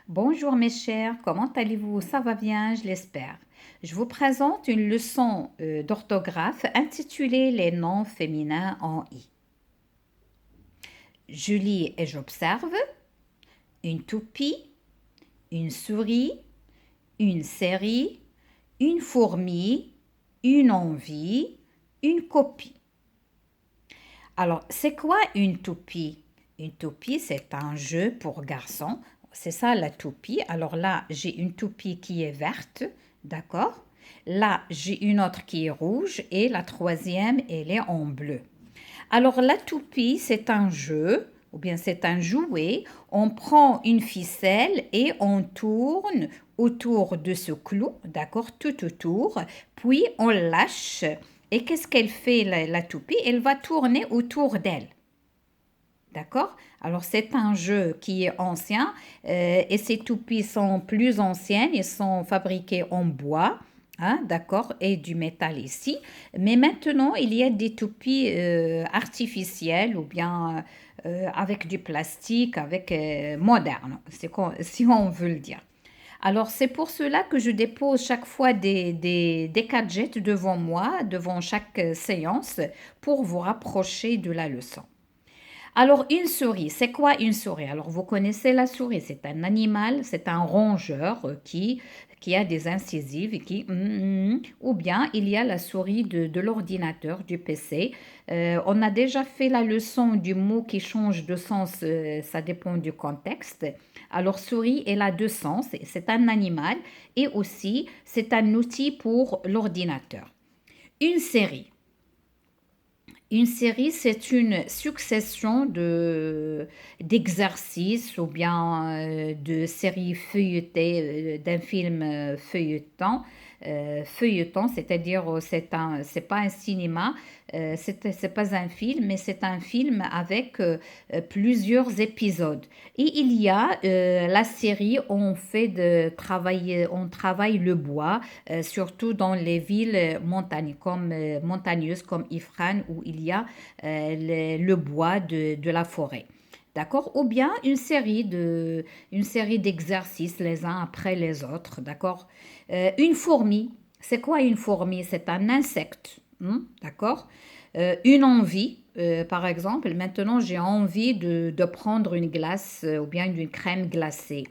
Bonjour mes chers, comment allez-vous? Ça va bien, je l'espère. Je vous présente une leçon d'orthographe intitulée Les noms féminins en I. Je lis et j'observe une toupie, une souris, une série, une fourmi, une envie, une copie. Alors, c'est quoi une toupie? Une toupie, c'est un jeu pour garçons. C'est ça la toupie. Alors là, j'ai une toupie qui est verte, d'accord? Là, j'ai une autre qui est rouge et la troisième, elle est en bleu. Alors la toupie, c'est un jeu ou bien c'est un jouet. On prend une ficelle et on tourne autour de ce clou, d'accord, tout autour, puis on lâche. Et qu'est-ce qu'elle fait, la toupie? Elle va tourner autour d'elle. D'accord? Alors, c'est un jeu qui est ancien et ces toupies sont plus anciennes. Ils sont fabriqués en bois, hein, d'accord, et du métal ici. Mais maintenant, il y a des toupies artificielles ou bien avec du plastique, avec moderne, si on veut le dire. Alors, c'est pour cela que je dépose chaque fois des gadgets devant moi, devant chaque séance, pour vous rapprocher de la leçon. Alors, une souris, c'est quoi une souris? Alors, vous connaissez la souris, c'est un animal, c'est un rongeur qui a des incisives et ou bien il y a la souris de l'ordinateur, du PC. On a déjà fait la leçon du mot qui change de sens, ça dépend du contexte. Alors, souris, elle a deux sens, c'est un animal et aussi c'est un outil pour l'ordinateur. Une série. Une série, c'est une succession d'exercices ou bien de séries feuilletées, d'un film feuilleton, c'est-à-dire c'est pas un cinéma, c'est pas un film, mais c'est un film avec plusieurs épisodes. Et il y a la série, on travaille le bois, surtout dans les villes montagneuses comme Ifrane où il y a le bois de la forêt. D'accord? Ou bien une série d'exercices les uns après les autres. D'accord? Une fourmi. C'est quoi une fourmi? C'est un insecte. D'accord? Une envie. Par exemple, maintenant j'ai envie de prendre une glace ou bien une crème glacée.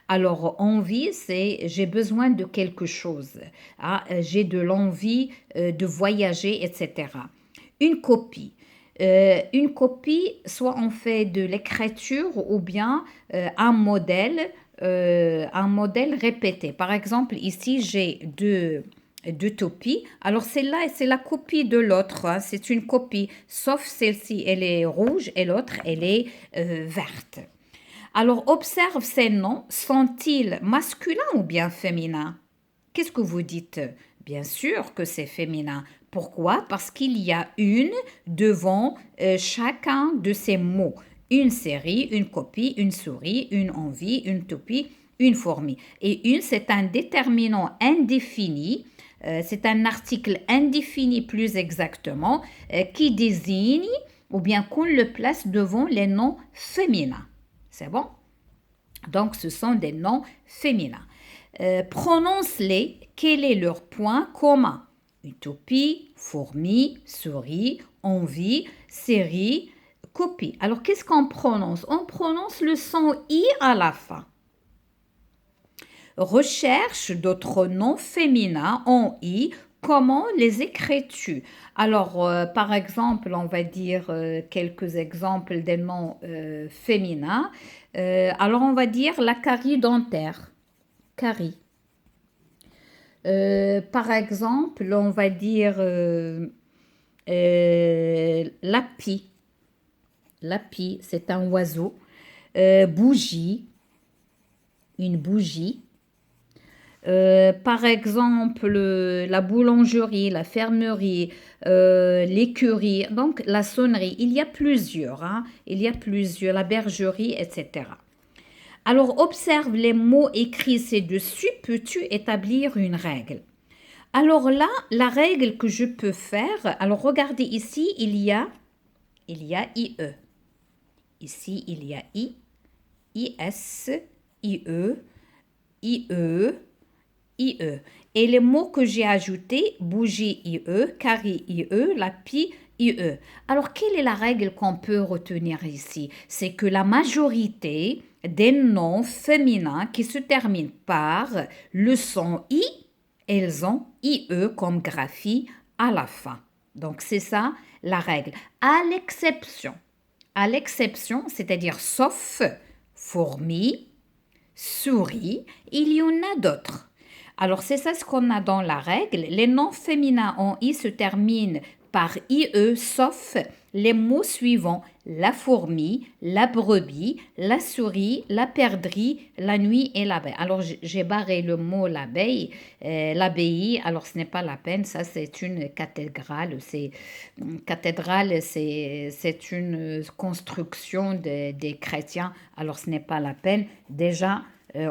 Alors, envie, c'est j'ai besoin de quelque chose. Ah, j'ai de l'envie de voyager, etc. Une copie. Une copie, soit on fait de l'écriture ou bien un modèle répété. Par exemple, ici, j'ai deux copies. Alors, celle-là, c'est la copie de l'autre, hein. C'est une copie, sauf celle-ci, elle est rouge et l'autre, elle est verte. Alors, observe ces noms. Sont-ils masculins ou bien féminins? Qu'est-ce que vous dites? Bien sûr que c'est féminin. Pourquoi? Parce qu'il y a une devant chacun de ces mots. Une série, une copie, une souris, une envie, une toupie, une fourmi. Et une, c'est un déterminant indéfini. C'est un article indéfini plus exactement qui désigne ou bien qu'on le place devant les noms féminins. C'est bon? Donc, ce sont des noms féminins. Prononce-les. Quel est leur point commun? Utopie, fourmi, souris, envie, série, copie. Alors, qu'est-ce qu'on prononce? On prononce le son I à la fin. Recherche d'autres noms féminins en I. Comment les écris-tu? Alors, par exemple, on va dire quelques exemples des noms féminins. Alors, on va dire la carie dentaire. Carie. Par exemple, on va dire l'api. L'api, c'est un oiseau. Bougie, une bougie. Par exemple, la boulangerie, la fermerie, l'écurie, donc la sonnerie. Il y a plusieurs, hein. Il y a plusieurs, la bergerie, etc. Alors, observe les mots écrits ci-dessus. Peux-tu établir une règle? Alors là, la règle que je peux faire, alors regardez ici, il y a IE. Ici, il y a I, IS, IE, IE, IE. Et les mots que j'ai ajoutés, bougie IE, carré IE, lapis IE. Alors, quelle est la règle qu'on peut retenir ici? C'est que la majorité des noms féminins qui se terminent par le son I, elles ont IE comme graphie à la fin. Donc, c'est ça la règle. À l'exception, c'est-à-dire sauf fourmi, souris, il y en a d'autres. Alors, c'est ça ce qu'on a dans la règle. Les noms féminins en I se terminent par IE, sauf les mots suivants. La fourmi, la brebis, la souris, la perdrix, la nuit et l'abeille. Alors, j'ai barré le mot l'abeille. L'abbaye, alors ce n'est pas la peine, ça c'est une cathédrale. C'est une construction des chrétiens, alors ce n'est pas la peine. Déjà,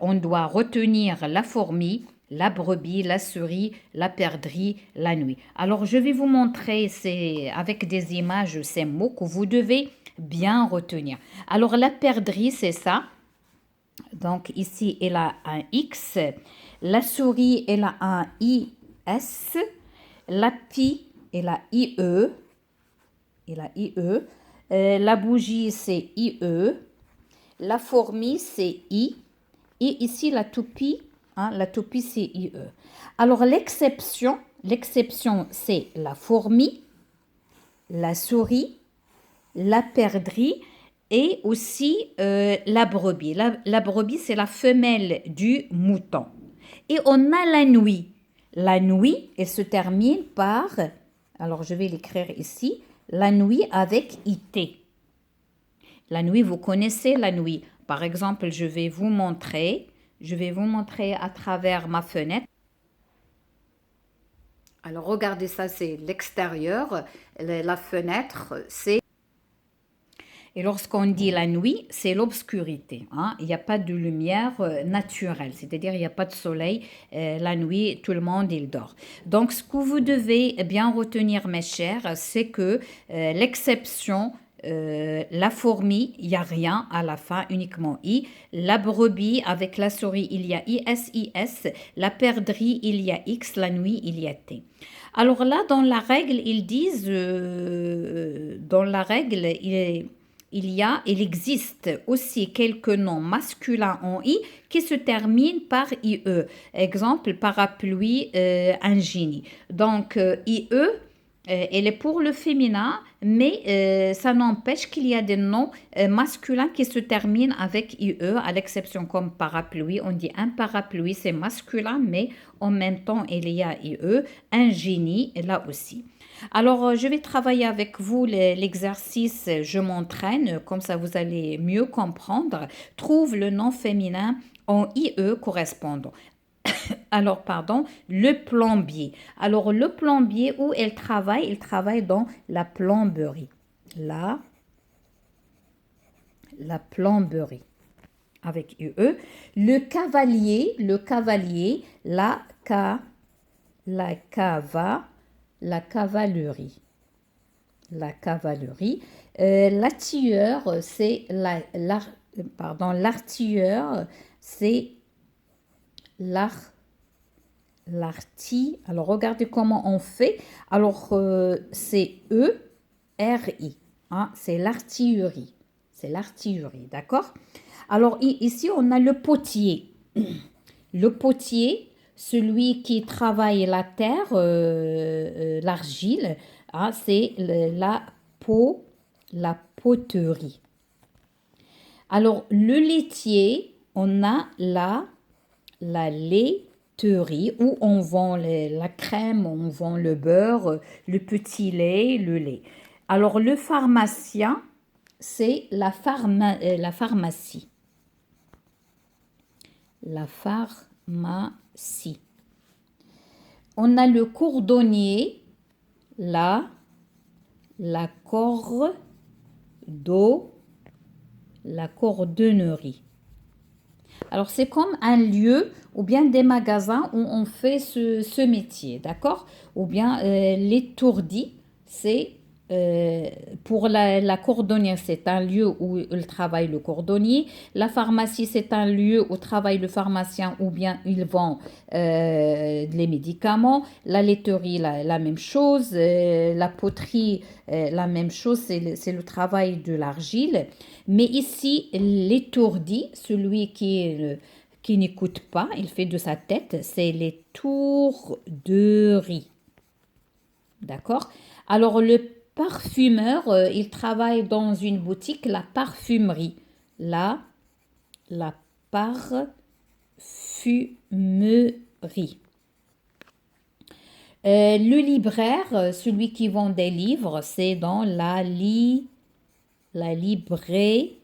on doit retenir la fourmi, la brebis, la souris, la perdrix, la nuit. Alors, je vais vous montrer avec des images ces mots que vous devez bien retenir. Alors, la perdrix, c'est ça. Donc, ici, elle a un X. La souris, elle a un IS. La pie, elle a IE. Elle a IE. La bougie, c'est IE. La fourmi, c'est I. Et ici, la toupie, la toupie, c'est IE. Alors, l'exception, c'est la fourmi, la souris, la perdrix et aussi la brebis. La brebis, c'est la femelle du mouton. Et on a la nuit. La nuit, elle se termine par, alors je vais l'écrire ici, la nuit avec IT. La nuit, vous connaissez la nuit. Par exemple, je vais vous montrer à travers ma fenêtre. Alors, regardez ça, c'est l'extérieur. La fenêtre, c'est... Et lorsqu'on dit la nuit, c'est l'obscurité. Il n'y a pas de lumière naturelle, c'est-à-dire il n'y a pas de soleil. La nuit, tout le monde, il dort. Donc, ce que vous devez bien retenir, mes chers, c'est que l'exception... la fourmi, il n'y a rien à la fin, uniquement I. La brebis, avec la souris, il y a IS. La perdrix, il y a X. La nuit, il y a T. Alors là, dans la règle, ils disent, dans la règle, il existe aussi quelques noms masculins en I qui se terminent par IE. Exemple, parapluie, un génie. Donc, IE, elle est pour le féminin, mais ça n'empêche qu'il y a des noms masculins qui se terminent avec IE, à l'exception comme parapluie. On dit un parapluie, c'est masculin, mais en même temps, il y a IE. Un génie, là aussi. Alors, je vais travailler avec vous l'exercice je m'entraîne, comme ça vous allez mieux comprendre. Trouve le nom féminin en IE correspondant. Alors, pardon, le plombier. Alors, le plombier, où il travaille dans la plomberie. La plomberie. Avec UE. Le cavalier, la cavalerie. La cavalerie. L'artilleur, c'est l'artilleur, c'est l'artille. Alors, regardez comment on fait. Alors, c'est E-R-I. C'est l'artillerie. C'est l'artillerie, d'accord? Alors, ici, on a le potier. Le potier, celui qui travaille la terre, l'argile, c'est la poterie. Alors, le laitier, on a la laiterie où on vend la crème, on vend le beurre, le petit lait, le lait. Alors, le pharmacien, c'est la pharmacie. La pharmacie. On a le cordonnier, la cordonnerie. Alors, c'est comme un lieu ou bien des magasins où on fait ce métier, d'accord? Ou bien l'étourdi, c'est pour la cordonnière, c'est un lieu où il travaille le cordonnier. La pharmacie, c'est un lieu où travaille le pharmacien ou bien il vend les médicaments. La laiterie, la même chose. La poterie, la même chose. C'est le travail de l'argile. Mais ici, l'étourdi, celui qui n'écoute pas, il fait de sa tête, c'est l'étourderie. D'accord? Alors, le parfumeur, il travaille dans une boutique, la parfumerie. La, la parfumerie. Le libraire, celui qui vend des livres, c'est dans la librairie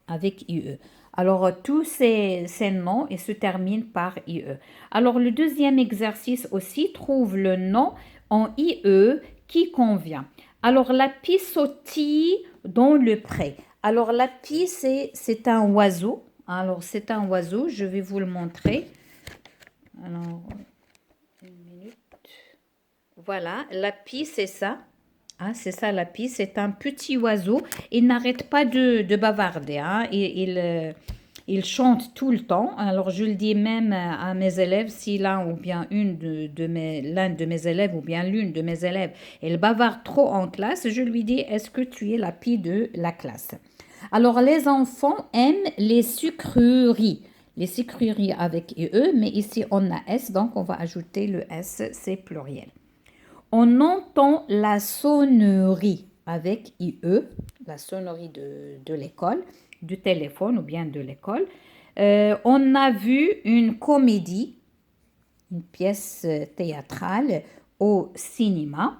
avec IE. Alors, tous ces noms ils se terminent par IE. Alors, le deuxième exercice aussi trouve le nom en IE qui convient. Alors, la pie sautille dans le pré. Alors, la pie, c'est un oiseau. Alors, c'est un oiseau. Je vais vous le montrer. Alors, une minute. Voilà, la pie, c'est ça. Ah, c'est ça la pie, c'est un petit oiseau. Il n'arrête pas de bavarder. Hein. Il chante tout le temps. Alors je le dis même à mes élèves, si l'un ou bien l'un de mes élèves ou bien l'une de mes élèves, elle bavarde trop en classe, je lui dis, est-ce que tu es la pie de la classe? Alors les enfants aiment les sucreries. Les sucreries avec E, mais ici on a S, donc on va ajouter le S, c'est pluriel. On entend la sonnerie avec IE, la sonnerie de l'école, du téléphone ou bien de l'école. On a vu une comédie, une pièce théâtrale au cinéma.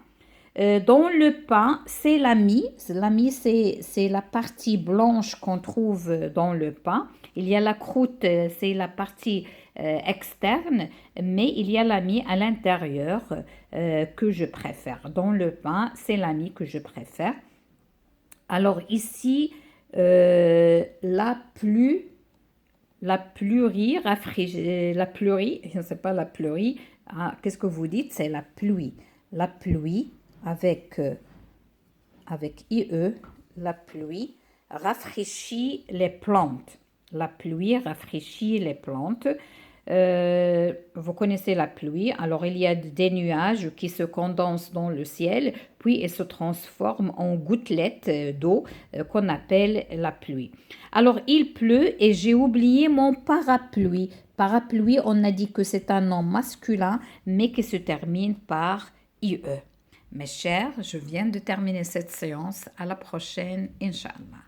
Dans le pain, c'est la mie. La mie, c'est la partie blanche qu'on trouve dans le pain. Il y a la croûte, c'est la partie externe, mais il y a la mie à l'intérieur que je préfère. Dans le pain, c'est la mie que je préfère. Alors ici, la pluie, c'est pas la pluie. Ah, qu'est-ce que vous dites? C'est la pluie. La pluie avec IE, la pluie rafraîchit les plantes. La pluie rafraîchit les plantes. Vous connaissez la pluie. Alors, il y a des nuages qui se condensent dans le ciel, puis ils se transforment en gouttelettes d'eau qu'on appelle la pluie. Alors, il pleut et j'ai oublié mon parapluie. Parapluie, on a dit que c'est un nom masculin, mais qui se termine par IE. Mes chers, je viens de terminer cette séance. À la prochaine, Inch'Allah.